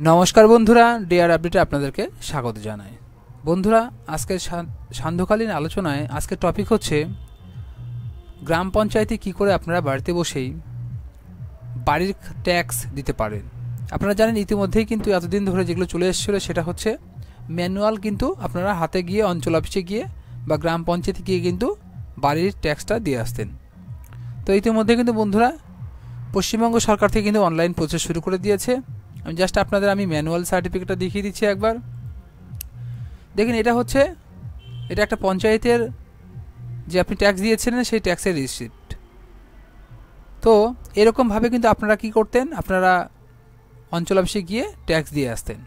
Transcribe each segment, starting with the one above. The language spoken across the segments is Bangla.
नमस्कार बंधुरा डेयर अपडेटे आपनादेरके स्वागत जानाई। बंधुरा आजके सान्ध्यकालीन आलोचनाय आजके टपिक होच्छे ग्राम पंचायते कि करे आपनारा बाड़ीते बसेई बाड़ीर टैक्स दिते पारेन। आपनारा जानेन इतिमध्येई किन्तु एतदिन धरे जेगुलो चले एसेछिलो सेटा होच्छे मैनुअल, किन्तु आपनारा हाते गिये अंचल अफिसे गिये बा ग्राम पंचायते गिये किन्तु बाड़ीर टैक्सटा दिये आसतेन। तो इतिमধ্যে किन्तु बंधुरा पश्चिमबंग सरकार थेके किन्तु अनलाइन प्रसेस शुरू करे दिएছে। জাস্ট আপনাদের আমি ম্যানুয়াল সার্টিফিকেটটা দেখিয়ে দিচ্ছি একবার দেখেন। এটা হচ্ছে এটা একটা পঞ্চায়েতের যে আপনি ট্যাক্স দিয়েছিলেন সেই ট্যাক্সের রিসিপ্ট। তো এরকম ভাবে কিন্তু আপনারা কি করতেন, আপনারা অঞ্চল অফিসে গিয়ে ট্যাক্স দিয়ে আসতেন।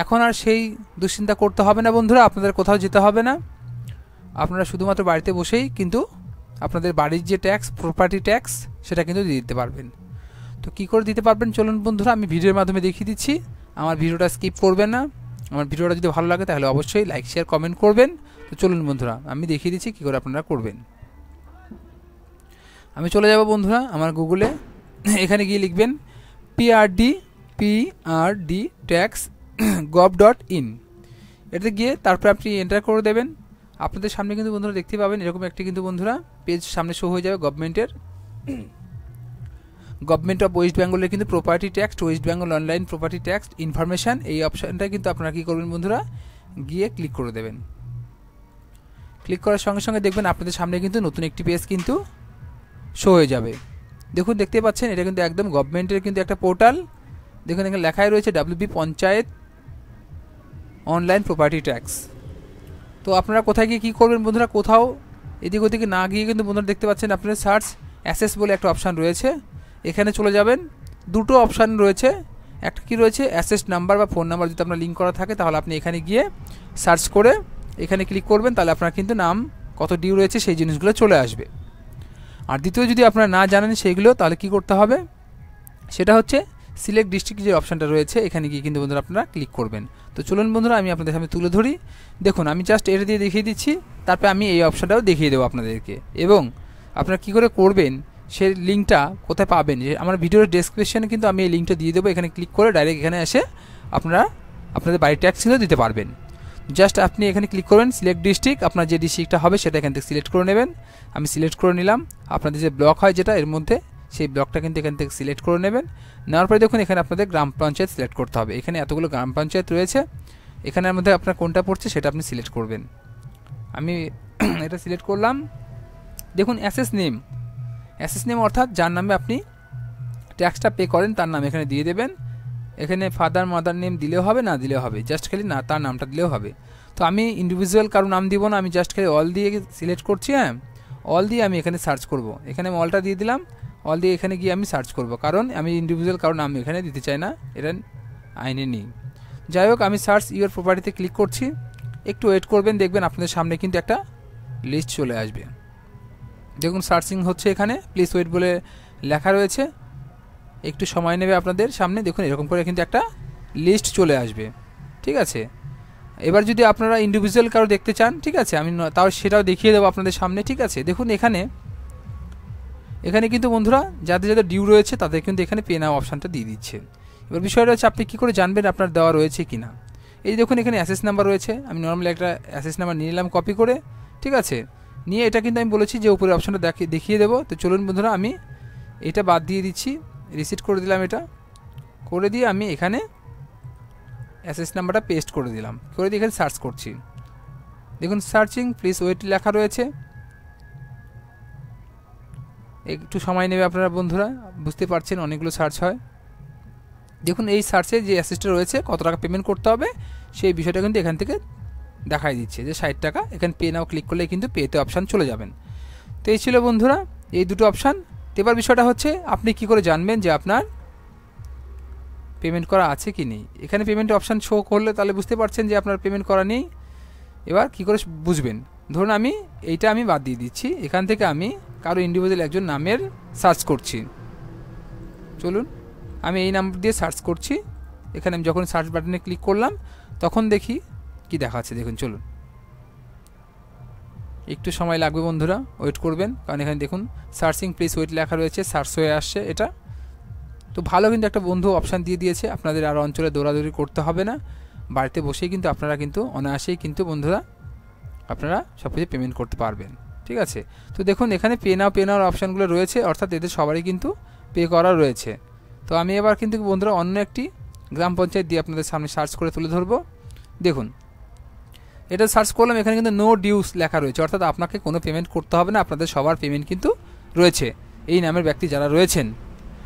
এখন আর সেই দুশ্চিন্তা করতে হবে না বন্ধুরা, আপনাদের কোথাও যেতে হবে না। আপনারা শুধুমাত্র বাড়িতে বসেই কিন্তু আপনাদের বাড়ির যে ট্যাক্স, প্রপার্টি ট্যাক্স, সেটা কিন্তু দিয়ে দিতে পারবেন। তো কী করে দিতে পারবেন চলুন বন্ধুরা আমি ভিডিওর মাধ্যমে দেখিয়ে দিচ্ছি। আমার ভিডিওটা স্কিপ করবেন না। আমার ভিডিওটা যদি ভালো লাগে তাহলে অবশ্যই লাইক শেয়ার কমেন্ট করবেন। তো চলুন বন্ধুরা আমি দেখিয়ে দিচ্ছি কী করে আপনারা করবেন। আমি চলে যাব বন্ধুরা আমার গুগলে, এখানে গিয়ে লিখবেন PRD ট্যাক্স gov.in। এটাতে গিয়ে তারপর আপনি এন্টার করে দেবেন। আপনাদের সামনে কিন্তু বন্ধুরা দেখতে পাবেন এরকম একটি কিন্তু বন্ধুরা পেজ সামনে শো হয়ে যাবে গভর্নমেন্ট অফ ওয়েস্ট বেঙ্গলের কিন্তু property tax, West Bengal online property tax information, এই অপশানটা কিন্তু আপনারা কী করবেন বন্ধুরা গিয়ে ক্লিক করে দেবেন। ক্লিক করার সঙ্গে সঙ্গে দেখবেন আপনাদের সামনে কিন্তু নতুন একটি পেজ কিন্তু শো হয়ে যাবে। দেখুন দেখতে পাচ্ছেন এটা কিন্তু একদম গভর্নমেন্টের কিন্তু একটা পোর্টাল। দেখুন এখানে লেখাই রয়েছে WP panchayat online property tax. তো আপনারা কোথায় গিয়ে কী করবেন বন্ধুরা, কোথাও এদিক ওদিকে না গিয়ে কিন্তু বন্ধুরা দেখতে পাচ্ছেন আপনার সার্চ অ্যাসেস বলে একটা অপশান রয়েছে, এখানে চলে যাবেন। দুটো অপশান রয়েছে, একটা কি রয়েছে অ্যাসেস নাম্বার বা ফোন নাম্বার যদি আপনার লিঙ্ক করা থাকে তাহলে আপনি এখানে গিয়ে সার্চ করে এখানে ক্লিক করবেন, তাহলে আপনার কিন্তু নাম কত ডিউ রয়েছে সেই জিনিসগুলো চলে আসবে। আর দ্বিতীয় যদি আপনারা না জানেন সেইগুলো তাহলে কি করতে হবে, সেটা হচ্ছে সিলেক্ট ডিস্ট্রিক্ট যে অপশানটা রয়েছে এখানে গিয়ে কিন্তু বন্ধুরা আপনারা ক্লিক করবেন। তো চলুন বন্ধুরা আমি আপনাদের সামনে তুলে ধরি। দেখুন আমি জাস্ট এটা দিয়ে দেখিয়ে দিচ্ছি, তারপরে আমি এই অপশানটাও দেখিয়ে দেবো আপনাদেরকে, এবং আপনারা কী করে করবেন সেই লিঙ্কটা কোথায় পাবেন যে আমার ভিডিওর ডেসক্রিপশনে কিন্তু আমি এই লিঙ্কটা দিয়ে দেবো। এখানে ক্লিক করে ডাইরেক্ট এখানে এসে আপনারা আপনাদের বাড়ির ট্যাক্স কিন্তু দিতে পারবেন। জাস্ট আপনি এখানে ক্লিক করবেন সিলেক্ট ডিস্ট্রিক্ট, আপনার যে ডিস্ট্রিক্টটা হবে সেটা এখান থেকে সিলেক্ট করে নেবেন। আমি সিলেক্ট করে নিলাম। আপনাদের যে ব্লক হয় যেটা এর মধ্যে সেই ব্লকটা কিন্তু এখান থেকে সিলেক্ট করে নেবেন। নেওয়ার পরে দেখুন এখানে আপনাদের গ্রাম পঞ্চায়েত সিলেক্ট করতে হবে। এখানে এতগুলো গ্রাম পঞ্চায়েত রয়েছে, এখানের মধ্যে আপনার কোনটা পড়ছে সেটা আপনি সিলেক্ট করবেন। আমি এটা সিলেক্ট করলাম। দেখুন অ্যাসেস নেম অর্থাৎ যার নামে আপনি ট্যাক্সটা পে করেন তার নাম এখানে দিয়ে দেবেন। এখানে ফাদার মাদার নেম দিলেও হবে, না দিলেও হবে, জাস্ট খালি না তার নামটা দিলেও হবে। তো আমি ইন্ডিভিজুয়াল কারো নাম দিব না, আমি জাস্ট খালি অল দিয়ে সিলেক্ট করছি। হ্যাঁ, অল দিয়ে আমি এখানে সার্চ করব। এখানে আমি অলটা দিয়ে দিলাম, অল দিয়ে এখানে গিয়ে আমি সার্চ করব, কারণ আমি ইন্ডিভিজুয়াল কারো নাম এখানে দিতে চাই না, এটা আইনে নেই। যাই হোক আমি সার্চ ইউর প্রপার্টিতে ক্লিক করছি। একটু ওয়েট করবেন, দেখবেন আপনাদের সামনে কিন্তু একটা লিস্ট চলে আসবে। দেখুন সার্চিং হচ্ছে, এখানে প্লিজ ওয়েট বলে লেখা রয়েছে, একটু সময় নেবে আপনাদের সামনে। দেখুন এরকম করে কিন্তু একটা লিস্ট চলে আসবে, ঠিক আছে। এবার যদি আপনারা ইন্ডিভিজুয়াল কারো দেখতে চান, ঠিক আছে, আমি তাও সেটাও দেখিয়ে দেবো আপনাদের সামনে, ঠিক আছে। দেখুন এখানে কিন্তু বন্ধুরা যাদের যাদের ডিউ রয়েছে তাদের কিন্তু এখানে পে নাও অপশানটা দিয়ে দিচ্ছে। এবার বিষয়টা হচ্ছে আপনি কী করে জানবেন আপনার দেওয়া রয়েছে কি না। এই দেখুন এখানে অ্যাসেস নাম্বার রয়েছে, আমি নর্মালি একটা অ্যাসেস নাম্বার নিয়ে নিলাম কপি করে, ঠিক আছে। নিয়ে এটা কিন্তু আমি বলেছি যে উপরে অপশানটা দেখিয়ে দেবো। তো চলুন বন্ধুরা আমি এটা বাদ দিয়ে দিচ্ছি, রিসিট করে দিলাম। এটা করে দিয়ে আমি এখানে অ্যাসেস নাম্বারটা পেস্ট করে দিলাম, করে দিয়ে এখানে সার্চ করছি। দেখুন সার্চিং প্লিজ ওয়েট লেখা রয়েছে, একটু সময় নেবে আপনারা বন্ধুরা, বুঝতে পারছেন অনেকগুলো সার্চ হয়। দেখুন এই সার্চে যে অ্যাসেসটা রয়েছে কত টাকা পেমেন্ট করতে হবে সেই বিষয়টা কিন্তু এখান থেকে দেখাই দিচ্ছে যে 60 টাকা। এখানে পে নাও ক্লিক করলে কিন্তু পেতে অপশান চলে যাবেন। তো এই ছিল বন্ধুরা এই দুটো অপশান। এবার বিষয়টা হচ্ছে আপনি কি করে জানবেন যে আপনার পেমেন্ট করা আছে কি নেই। এখানে পেমেন্ট অপশান শো করলে তাহলে বুঝতে পারছেন যে আপনার পেমেন্ট করা নেই। এবার কি করে বুঝবেন, ধরুন আমি এইটা আমি বাদ দিয়ে দিচ্ছি, এখান থেকে আমি কারো ইন্ডিভিজুয়াল একজন নামের সার্চ করছি। চলুন আমি এই নাম্বার দিয়ে সার্চ করছি। এখানে আমি যখন সার্চ বাটনে ক্লিক করলাম তখন দেখি কি দেখাচ্ছে। দেখুন চলুন একটু সময় লাগবে বন্ধুরা, ওয়েট করবেন, কারণ এখানে দেখুন সার্চিং প্লিজ ওয়েট লেখা রয়েছে, সার্চ হয়ে আসছে এটা। তো ভালো কিন্তু একটা বন্ধু অপশান দিয়ে দিয়েছে, আপনাদের আর অঞ্চলে দৌড়াদৌড়ি করতে হবে না, বাড়িতে বসেই কিন্তু আপনারা কিন্তু অনায়াসেই কিন্তু বন্ধুরা আপনারা সব কিছু পেমেন্ট করতে পারবেন। ঠিক আছে, তো দেখুন এখানে পে নাওয়ার অপশানগুলো রয়েছে, অর্থাৎ এদের সবারই কিন্তু পে করা রয়েছে। তো আমি এবার কিন্তু বন্ধুরা অন্য একটি গ্রাম পঞ্চায়েত দিয়ে আপনাদের সামনে সার্চ করে তুলে ধরবো। দেখুন এটা সার্চ করলাম, এখানে কিন্তু নো ডিউস লেখা রয়েছে, অর্থাৎ আপনাকে কোনো পেমেন্ট করতে হবে না, আপনাদের সবার পেমেন্ট কিন্তু রয়েছে এই নামের ব্যক্তি যারা রয়েছেন।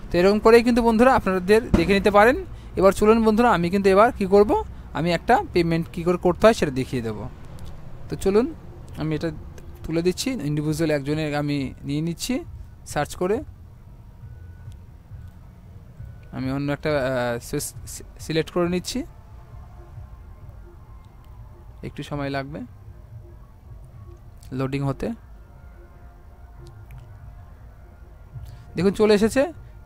তো এরকম করেই কিন্তু বন্ধুরা আপনাদের দেখে নিতে পারেন। এবার চলুন বন্ধুরা আমি কিন্তু এবার কি করব, আমি একটা পেমেন্ট কী করে করতে হয় সেটা দেখিয়ে দেবো। তো চলুন আমি এটা তুলে দিচ্ছি, ইন্ডিভিজুয়াল একজনের আমি নিয়ে নিচ্ছি সার্চ করে। আমি অন্য একটা সিলেক্ট করে নিচ্ছি, একটু সময় লাগবে লোডিং হতে। দেখুন চলে এসেছে,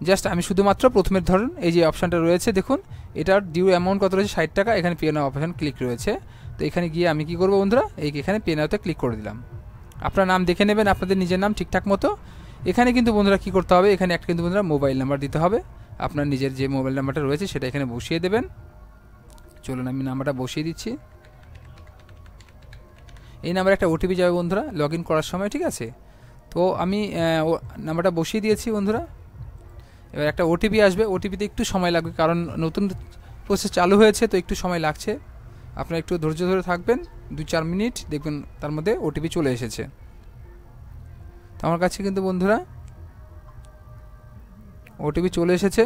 জাস্ট আমি শুধুমাত্র প্রথমের ধরুন এই যে অপশানটা রয়েছে দেখুন, এটার ডিউ অ্যামাউন্ট কত রয়েছে 60 টাকা, এখানে পে নাও অপশান ক্লিক রয়েছে। তো এখানে গিয়ে আমি কি করব বন্ধুরা, এখানে পে নাওতে ক্লিক করে দিলাম। আপনার নাম দেখে নেবেন, আপনাদের নিজের নাম ঠিকঠাক মতো। এখানে কিন্তু বন্ধুরা কি করতে হবে, এখানে একটা কিন্তু বন্ধুরা মোবাইল নাম্বার দিতে হবে, আপনার নিজের যে মোবাইল নাম্বারটা রয়েছে সেটা এখানে বসিয়ে দেবেন। চলুন আমি নাম্বারটা বসিয়ে দিচ্ছি। এই নাম্বারে একটা ওটিপি যাবে বন্ধুরা লগ ইন করার সময়। ঠিক আছে, তো আমি নাম্বারটা বসিয়ে দিয়েছি বন্ধুরা। এবার একটা ওটিপি আসবে, ওটিপিতে একটু সময় লাগবে কারণ নতুন প্রসেস চালু হয়েছে, তো একটু সময় লাগছে, আপনারা একটু ধৈর্য ধরে থাকবেন, 2-4 মিনিট দেখবেন তার মধ্যে ওটিপি চলে এসেছে। তো আমার কাছে কিন্তু বন্ধুরা ওটিপি চলে এসেছে,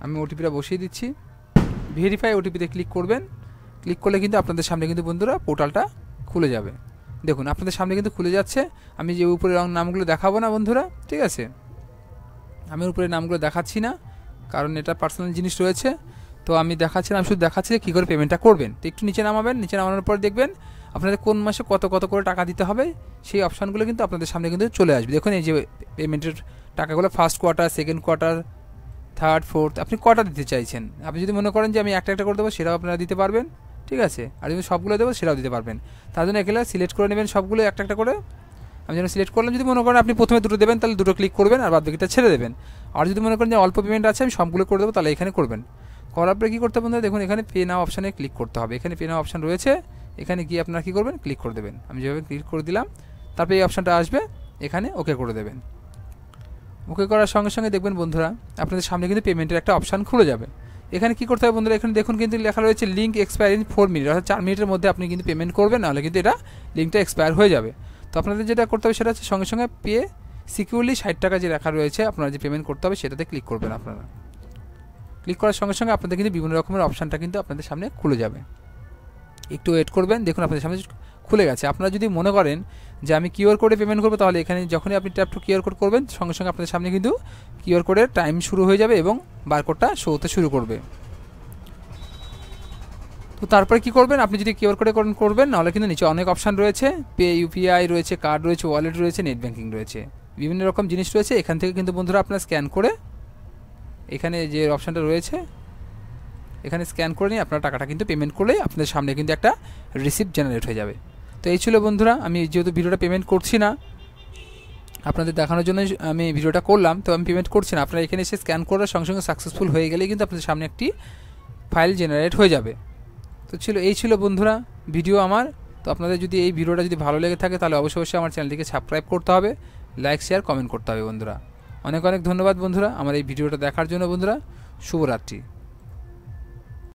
আমি ওটিপিটা বসিয়ে দিচ্ছি। ভেরিফাই ওটিপিতে ক্লিক করবেন, ক্লিক করলে কিন্তু আপনাদের সামনে কিন্তু বন্ধুরা পোর্টালটা খুলে যাবে। দেখুন আপনাদের সামনে কিন্তু খুলে যাচ্ছে, আমি যে উপরে নামগুলো দেখাবো না বন্ধুরা। ঠিক আছে, আমি উপরে নামগুলো দেখাচ্ছি না কারণ এটা পার্সোনাল জিনিস রয়েছে, তো আমি দেখাচ্ছি না, আমি শুধু দেখাচ্ছি কী করে পেমেন্টটা করবেন। তো একটু নিচে নামাবেন, নিচে নামানোর পর দেখবেন আপনাদের কোন মাসে কত কত করে টাকা দিতে হবে, সেই অপশানগুলো কিন্তু আপনাদের সামনে কিন্তু চলে আসবে। দেখুন এই যে পেমেন্টের টাকাগুলো first quarter, second quarter, third, fourth, আপনি কটা দিতে চাইছেন। আপনি যদি মনে করেন যে আমি একটা একটা করে দেবো সেটাও আপনারা দিতে পারবেন। ঠিক আছে, আর যদি সবগুলো দেবো সেটাও দিতে পারবেন। তার জন্য এগুলো সিলেক্ট করে নেবেন সবগুলো একটা একটা করে। আমি যেন সিলেক্ট করলাম, যদি মনে করেন আপনি প্রথমে দুটো দেবেন তাহলে দুটো ক্লিক করবেন আর বাদ বাকিটা ছেড়ে দেবেন। আর যদি মনে করেন যে অল্প পেমেন্ট আছে আমি সবগুলো করে দেবো তাহলে এখানে করবেন। করার পরে কী করতে হবে বন্ধুরা, দেখুন এখানে পে নাও অপশানে ক্লিক করতে হবে, এখানে পে নাও অপশান রয়েছে, এখানে গিয়ে আপনারা কী করবেন ক্লিক করে দেবেন। আমি যেভাবে ক্লিক করে দিলাম তারপরে এই অপশানটা আসবে, এখানে ওকে করে দেবেন। ওকে করার সঙ্গে সঙ্গে দেখবেন বন্ধুরা আপনাদের সামনে কিন্তু পেমেন্টের একটা অপশান খুলে যাবে। এখানে কী করতে হবে বন্ধুরা, এখানে দেখুন কিন্তু লেখা রয়েছে লিঙ্ক এক্সপায়ার ইন 4 মিনিট, অর্থাৎ 4 মিনিটের মধ্যে আপনি কিন্তু পেমেন্ট করবেন, নাহলে কিন্তু এটা লিঙ্কটা এক্সপায়ার হয়ে যাবে। তো আপনাদের যেটা করতে হবে সেটা হচ্ছে সঙ্গে সঙ্গে পে সিকিউরলি 60 টাকা যে লেখা রয়েছে আপনারা যে পেমেন্ট করতে হবে সেটাতে ক্লিক করবেন। আপনারা ক্লিক করার সঙ্গে সঙ্গে আপনাদের কিন্তু বিভিন্ন রকমের অপশানটা কিন্তু আপনাদের সামনে খুলে যাবে। একটু ওয়েট করবেন, দেখুন আপনাদের সামনে খুলে গেছে। আপনারা যদি মনে করেন যে আমি কিউআর কোডে পেমেন্ট করবো তাহলে এখানে যখনই আপনি ট্যাপ টু কিউআর কোড করবেন সঙ্গে সঙ্গে আপনাদের সামনে কিন্তু কিউআর কোডের টাইম শুরু হয়ে যাবে এবং বারকোডটা শো হতে শুরু করবে। তো তারপরে কী করবেন, আপনি যদি কিউআর কোডে করবেন নাহলে কিন্তু নিচে অনেক অপশান রয়েছে, পে ইউপিআই রয়েছে, কার্ড রয়েছে, ওয়ালেট রয়েছে, নেট ব্যাঙ্কিং রয়েছে, বিভিন্ন রকম জিনিস রয়েছে। এখান থেকে কিন্তু বন্ধুরা আপনারা স্ক্যান করে এখানে যে অপশানটা রয়েছে এখানে স্ক্যান করে নিয়ে আপনারা টাকাটা কিন্তু পেমেন্ট করলেই আপনাদের সামনে কিন্তু একটা রিসিপ্ট জেনারেট হয়ে যাবে। তো এই ছিল বন্ধুরা, আমি যেহেতু ভিডিওটা পেমেন্ট করছি না আপনাদের দেখানোর জন্য আমি ভিডিওটা করলাম, তো আমি পেমেন্ট করছি না, আপনারা এখানে এসে স্ক্যান করার সঙ্গে সঙ্গে সাকসেসফুল হয়ে গেলেই কিন্তু আপনাদের সামনে একটি ফাইল জেনারেট হয়ে যাবে। তো এই ছিল বন্ধুরা ভিডিও আমার। তো আপনাদের যদি এই ভিডিওটা যদি ভালো লেগে থাকে তাহলে অবশ্যই আমার চ্যানেলটিকে সাবস্ক্রাইব করতে হবে, লাইক শেয়ার কমেন্ট করতে হবে বন্ধুরা। অনেক অনেক ধন্যবাদ বন্ধুরা আমার এই ভিডিওটা দেখার জন্য বন্ধুরা। শুভরাত্রি।